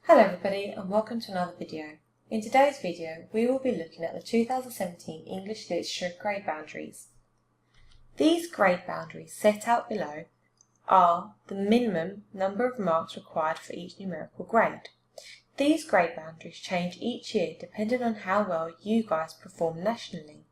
Hello everybody and welcome to another video. In today's video we will be looking at the 2017 English Literature grade boundaries. These grade boundaries set out below are the minimum number of marks required for each numerical grade. These grade boundaries change each year depending on how well you guys perform nationally.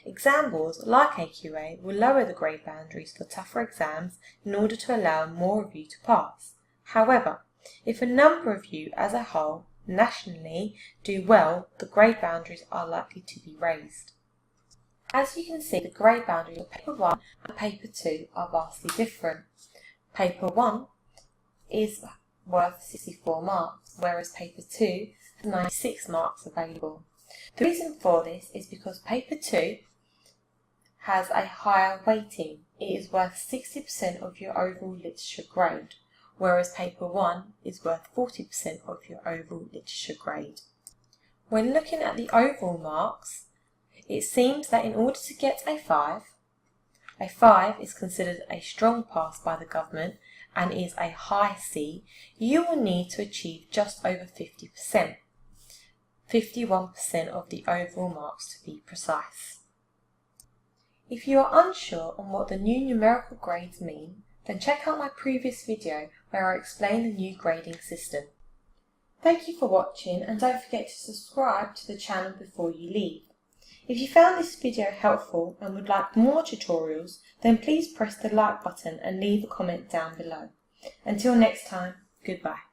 Examples like AQA will lower the grade boundaries for tougher exams in order to allow more of you to pass. However, if a number of you as a whole, nationally, do well, the grade boundaries are likely to be raised. As you can see, the grade boundaries of Paper 1 and Paper 2 are vastly different. Paper 1 is worth 64 marks, whereas Paper 2 has 96 marks available. The reason for this is because Paper 2 has a higher weighting. It is worth 60% of your overall literature grade, whereas Paper 1 is worth 40% of your overall literature grade. When looking at the overall marks, it seems that in order to get a 5 is considered a strong pass by the government and is a high C, you will need to achieve just over 50%, 51% of the overall marks to be precise. If you are unsure on what the new numerical grades mean, then check out my previous video where I explain the new grading system. Thank you for watching and don't forget to subscribe to the channel before you leave. If you found this video helpful and would like more tutorials, then please press the like button and leave a comment down below. Until next time, goodbye.